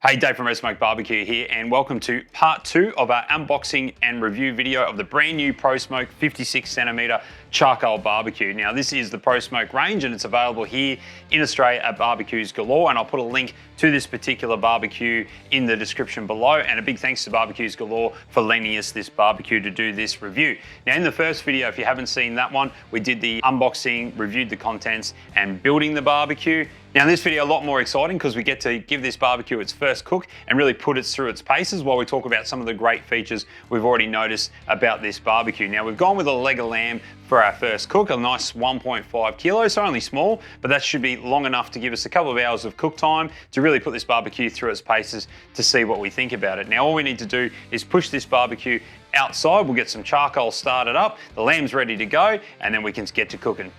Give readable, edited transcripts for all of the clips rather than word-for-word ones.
Hey, Dave from Pro Smoke BBQ here, and welcome to part 2 of our unboxing and review video of the brand new Pro Smoke 56cm charcoal barbecue. Now, this is the Pro Smoke range and it's available here in Australia at Barbeques Galore, and I'll put a link to this particular barbecue in the description below. And a big thanks to Barbeques Galore for lending us this barbecue to do this review. Now, in the first video, if you haven't seen that one, we did the unboxing, reviewed the contents, and building the barbecue. Now in this video, a lot more exciting because we get to give this barbecue its first cook and really put it through its paces while we talk about some of the great features we've already noticed about this barbecue. Now we've gone with a leg of lamb for our first cook, a nice 1.5 kilos, so only small, but that should be long enough to give us a couple of hours of cook time to really put this barbecue through its paces to see what we think about it. Now all we need to do is push this barbecue outside, we'll get some charcoal started up, the lamb's ready to go, and then we can get to cooking.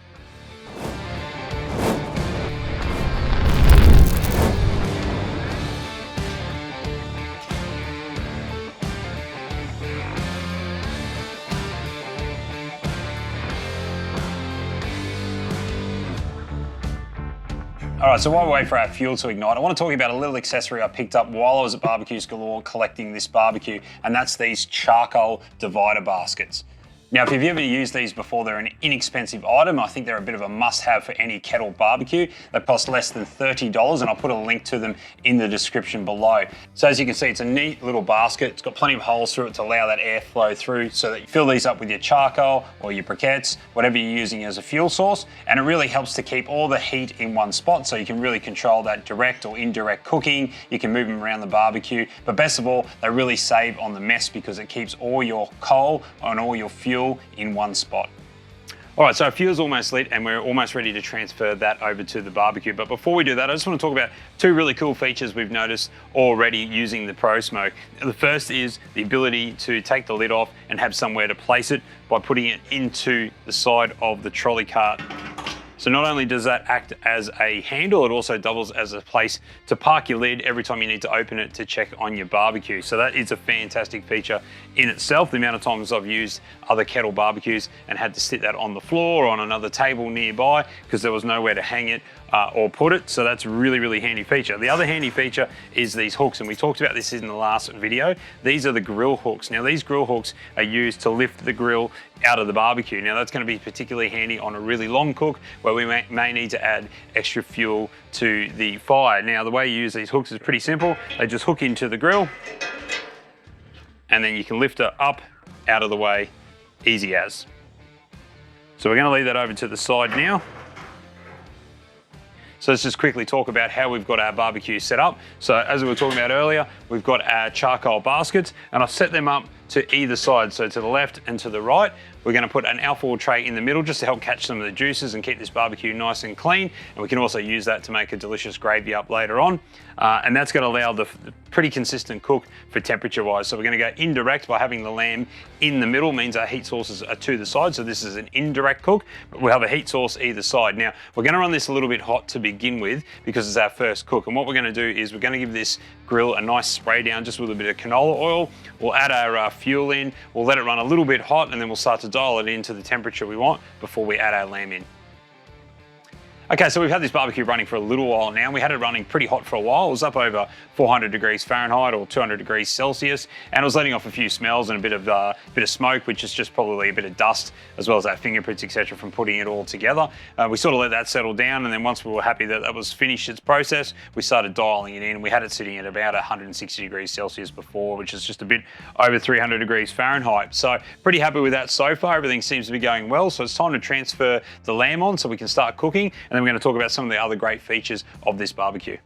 All right, so while we wait for our fuel to ignite, I want to talk about a little accessory I picked up while I was at Barbeques Galore collecting this barbecue, and that's these charcoal divider baskets. Now, if you've ever used these before, they're an inexpensive item. I think they're a bit of a must-have for any kettle barbecue. They cost less than $30, and I'll put a link to them in the description below. So as you can see, it's a neat little basket. It's got plenty of holes through it to allow that airflow through so that you fill these up with your charcoal or your briquettes, whatever you're using as a fuel source. And it really helps to keep all the heat in one spot so you can really control that direct or indirect cooking. You can move them around the barbecue. But best of all, they really save on the mess because it keeps all your coal and all your fuel in one spot. All right, so our fuel's almost lit and we're almost ready to transfer that over to the barbecue. But before we do that, I just want to talk about two really cool features we've noticed already using the Pro Smoke. The first is the ability to take the lid off and have somewhere to place it by putting it into the side of the trolley cart. So not only does that act as a handle, it also doubles as a place to park your lid every time you need to open it to check on your barbecue. So that is a fantastic feature in itself. The amount of times I've used other kettle barbecues and had to sit that on the floor or on another table nearby because there was nowhere to hang it or put it. So that's a really, really handy feature. The other handy feature is these hooks, and we talked about this in the last video. These are the grill hooks. Now these grill hooks are used to lift the grill out of the barbecue. Now that's going to be particularly handy on a really long cook where we may need to add extra fuel to the fire. Now the way you use these hooks is pretty simple. They just hook into the grill and then you can lift it up out of the way, easy as. So we're going to leave that over to the side now. So let's just quickly talk about how we've got our barbecue set up. So as we were talking about earlier, we've got our charcoal baskets and I've set them up to either side, so to the left and to the right. We're going to put an alfoil tray in the middle just to help catch some of the juices and keep this barbecue nice and clean. And we can also use that to make a delicious gravy up later on. And that's going to allow the pretty consistent cook for temperature-wise. So we're going to go indirect by having the lamb in the middle, means our heat sources are to the side. So this is an indirect cook, but we'll have a heat source either side. Now, we're going to run this a little bit hot to begin with because it's our first cook. And what we're going to do is we're going to give this grill a nice spray down just with a bit of canola oil. We'll add our fuel in, we'll let it run a little bit hot, and then we'll start to dial it into the temperature we want before we add our lamb in. Okay, so we've had this barbecue running for a little while now. We had it running pretty hot for a while. It was up over 400 degrees Fahrenheit or 200 degrees Celsius, and it was letting off a few smells and a bit of smoke, which is just probably a bit of dust, as well as our fingerprints, etc., from putting it all together. We sort of let that settle down, and then once we were happy that that was finished its process, we started dialing it in. We had it sitting at about 160 degrees Celsius before, which is just a bit over 300 degrees Fahrenheit. So pretty happy with that so far. Everything seems to be going well. So it's time to transfer the lamb on so we can start cooking. And then we're going to talk about some of the other great features of this barbecue.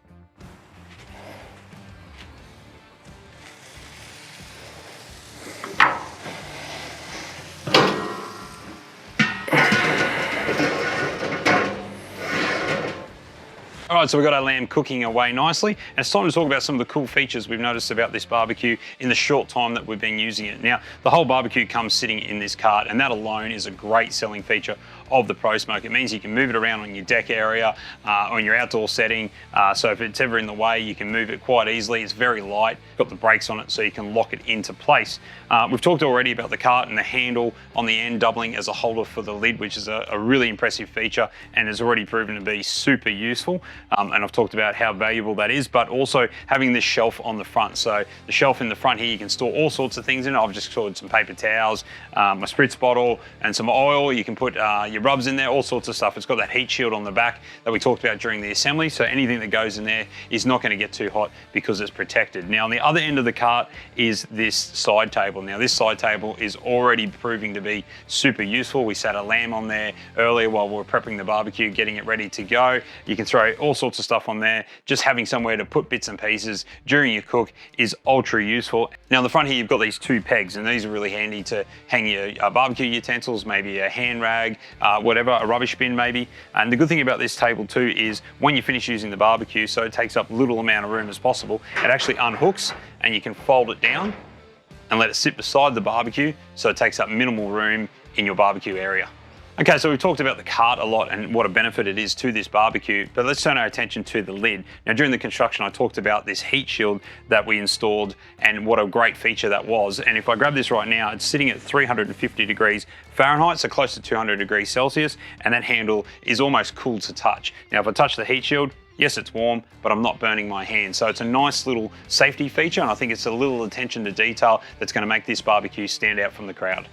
All right, so we've got our lamb cooking away nicely, and it's time to talk about some of the cool features we've noticed about this barbecue in the short time that we've been using it. Now, the whole barbecue comes sitting in this cart, and that alone is a great selling feature of the Pro Smoke. It means you can move it around on your deck area, on your outdoor setting. So if it's ever in the way, you can move it quite easily. It's very light, got the brakes on it so you can lock it into place. We've talked already about the cart and the handle on the end doubling as a holder for the lid, which is a really impressive feature and has already proven to be super useful. And I've talked about how valuable that is, but also having this shelf on the front. So the shelf in the front here, you can store all sorts of things in it. I've just stored some paper towels, a spritz bottle and some oil. You can put your rubs in there, all sorts of stuff. It's got that heat shield on the back that we talked about during the assembly. So anything that goes in there is not going to get too hot because it's protected. Now on the other end of the cart is this side table. Now this side table is already proving to be super useful. We sat a lamb on there earlier while we were prepping the barbecue, getting it ready to go. You can throw all sorts of stuff on there. Just having somewhere to put bits and pieces during your cook is ultra useful. Now on the front here, you've got these two pegs, and these are really handy to hang your barbecue utensils, maybe a hand rag, whatever, a rubbish bin maybe. And the good thing about this table too is when you finish using the barbecue, so it takes up little amount of room as possible, it actually unhooks and you can fold it down and let it sit beside the barbecue so it takes up minimal room in your barbecue area. Okay, so we've talked about the cart a lot and what a benefit it is to this barbecue, but let's turn our attention to the lid. Now during the construction, I talked about this heat shield that we installed and what a great feature that was. And if I grab this right now, it's sitting at 350 degrees Fahrenheit, so close to 200 degrees Celsius, and that handle is almost cool to touch. Now if I touch the heat shield, yes, it's warm, but I'm not burning my hand. So it's a nice little safety feature, and I think it's a little attention to detail that's gonna make this barbecue stand out from the crowd.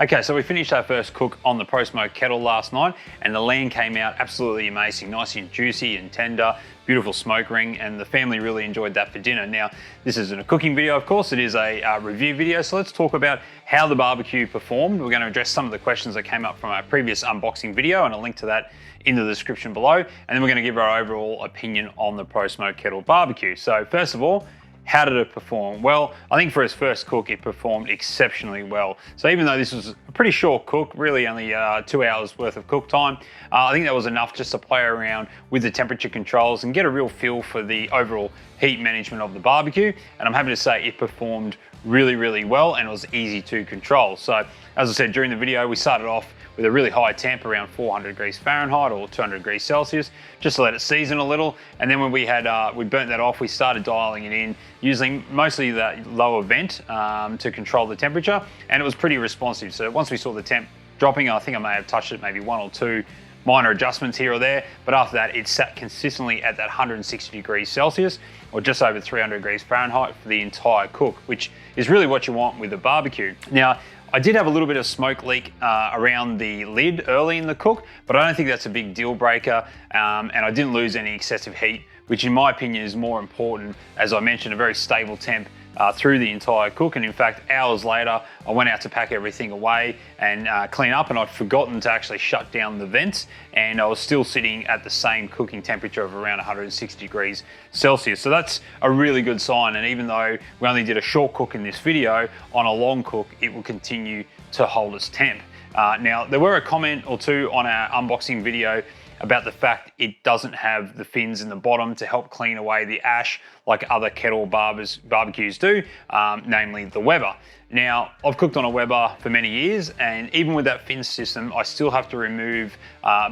Okay, so we finished our first cook on the Pro Smoke Kettle last night, and the lamb came out absolutely amazing, nice and juicy and tender, beautiful smoke ring, and the family really enjoyed that for dinner. Now, this isn't a cooking video, of course, it is a review video, so let's talk about how the barbecue performed. We're gonna address some of the questions that came up from our previous unboxing video, and I'll link to that in the description below, and then we're gonna give our overall opinion on the Pro Smoke Kettle barbecue. So first of all, how did it perform? Well, I think for its first cook, it performed exceptionally well. So even though this was a pretty short cook, really only 2 hours worth of cook time, I think that was enough just to play around with the temperature controls and get a real feel for the overall heat management of the barbecue. And I'm happy to say it performed really, really well, and it was easy to control. So as I said during the video, we started off with a really high temp around 400 degrees Fahrenheit or 200 degrees Celsius, just to let it season a little. And then when we burnt that off, we started dialing it in using mostly that lower vent to control the temperature, and it was pretty responsive. So once we saw the temp dropping, I think I may have touched it maybe 1 or 2 minor adjustments here or there, but after that it sat consistently at that 160 degrees Celsius or just over 300 degrees Fahrenheit for the entire cook, which is really what you want with a barbecue. Now, I did have a little bit of smoke leak around the lid early in the cook, but I don't think that's a big deal breaker, and I didn't lose any excessive heat, which in my opinion is more important. As I mentioned, a very stable temp through the entire cook, and in fact hours later I went out to pack everything away and clean up, and I'd forgotten to actually shut down the vents, and I was still sitting at the same cooking temperature of around 160 degrees Celsius. So that's a really good sign, and even though we only did a short cook in this video, on a long cook it will continue to hold its temp. Now there were a comment or two on our unboxing video about the fact it doesn't have the fins in the bottom to help clean away the ash like other kettle barbecues do, namely the Weber. Now, I've cooked on a Weber for many years, and even with that fin system, I still have to remove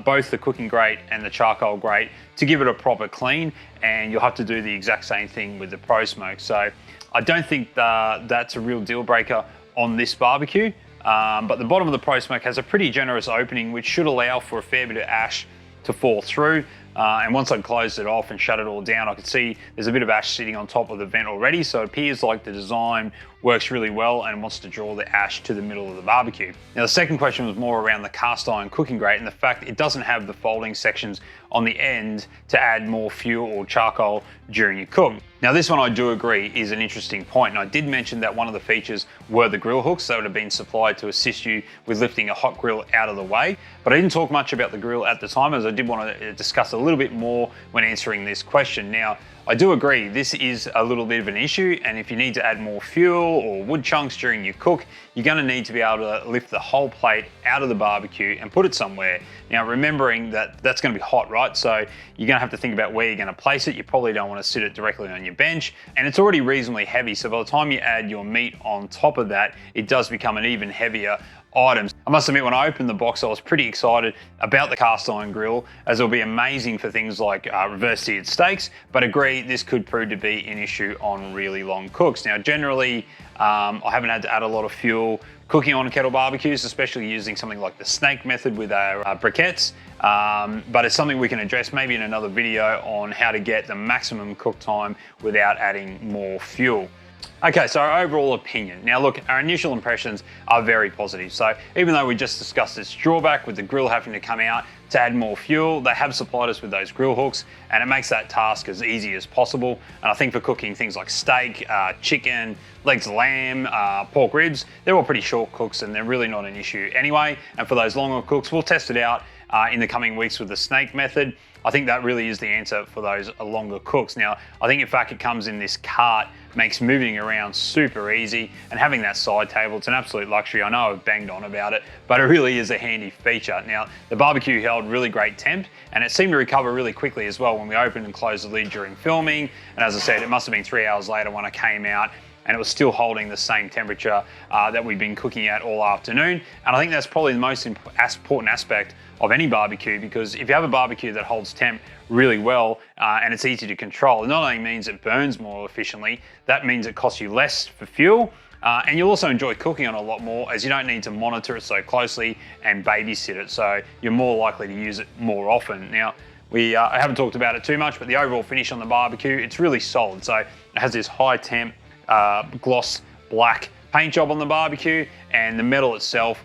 both the cooking grate and the charcoal grate to give it a proper clean, and you'll have to do the exact same thing with the Pro Smoke. So I don't think that's a real deal breaker on this barbecue, but the bottom of the Pro Smoke has a pretty generous opening, which should allow for a fair bit of ash to fall through. And once I'd closed it off and shut it all down, I could see there's a bit of ash sitting on top of the vent already, so it appears like the design works really well and wants to draw the ash to the middle of the barbecue. Now the second question was more around the cast iron cooking grate and the fact it doesn't have the folding sections on the end to add more fuel or charcoal during your cook. Now this one I do agree is an interesting point, and I did mention that one of the features were the grill hooks that would have been supplied to assist you with lifting a hot grill out of the way, but I didn't talk much about the grill at the time, as I did want to discuss a little bit more when answering this question. Now I do agree this is a little bit of an issue, and if you need to add more fuel or wood chunks during your cook, you're going to need to be able to lift the whole plate out of the barbecue and put it somewhere. Now remembering that that's going to be hot, right? So you're going to have to think about where you're going to place it. You probably don't want to sit it directly on your bench, and it's already reasonably heavy, so by the time you add your meat on top of that, it does become an even heavier items. I must admit, when I opened the box, I was pretty excited about the cast iron grill, as it'll be amazing for things like reverse seared steaks, but agree this could prove to be an issue on really long cooks. Now, generally, I haven't had to add a lot of fuel cooking on kettle barbecues, especially using something like the snake method with our briquettes, but it's something we can address maybe in another video on how to get the maximum cook time without adding more fuel. Okay, so our overall opinion. Now look, our initial impressions are very positive. So even though we just discussed this drawback with the grill having to come out to add more fuel, they have supplied us with those grill hooks, and it makes that task as easy as possible. And I think for cooking things like steak, chicken, legs of lamb, pork ribs, they're all pretty short cooks and they're really not an issue anyway. And for those longer cooks, we'll test it out in the coming weeks with the snake method. I think that really is the answer for those longer cooks. Now, I think in fact it comes in this cart, makes moving around super easy, and having that side table, it's an absolute luxury. I know I've banged on about it, but it really is a handy feature. Now, the barbecue held really great temp, and it seemed to recover really quickly as well when we opened and closed the lid during filming. And as I said, it must have been 3 hours later when I came out, and it was still holding the same temperature that we've been cooking at all afternoon. And I think that's probably the most important aspect of any barbecue, because if you have a barbecue that holds temp really well and it's easy to control, it not only means it burns more efficiently, that means it costs you less for fuel, and you'll also enjoy cooking on a lot more, as you don't need to monitor it so closely and babysit it, so you're more likely to use it more often. Now, I haven't talked about it too much, but the overall finish on the barbecue, it's really solid. So it has this high temp gloss black paint job on the barbecue, and the metal itself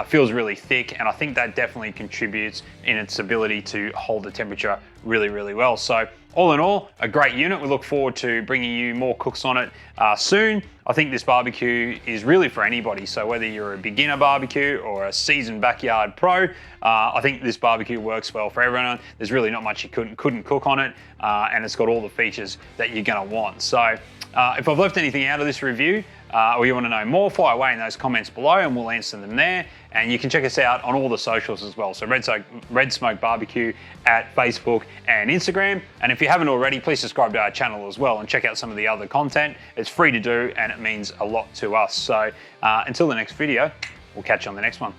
feels really thick, and I think that definitely contributes in its ability to hold the temperature really, really well. So all in all, a great unit. We look forward to bringing you more cooks on it soon. I think this barbecue is really for anybody. So whether you're a beginner barbecue or a seasoned backyard pro, I think this barbecue works well for everyone. There's really not much you couldn't cook on it, and it's got all the features that you're gonna want. So if I've left anything out of this review, or you want to know more, fire away in those comments below and we'll answer them there. And you can check us out on all the socials as well. So Red Smoke Barbecue at Facebook and Instagram. And if you haven't already, please subscribe to our channel as well and check out some of the other content. It's free to do and it means a lot to us. So until the next video, we'll catch you on the next one.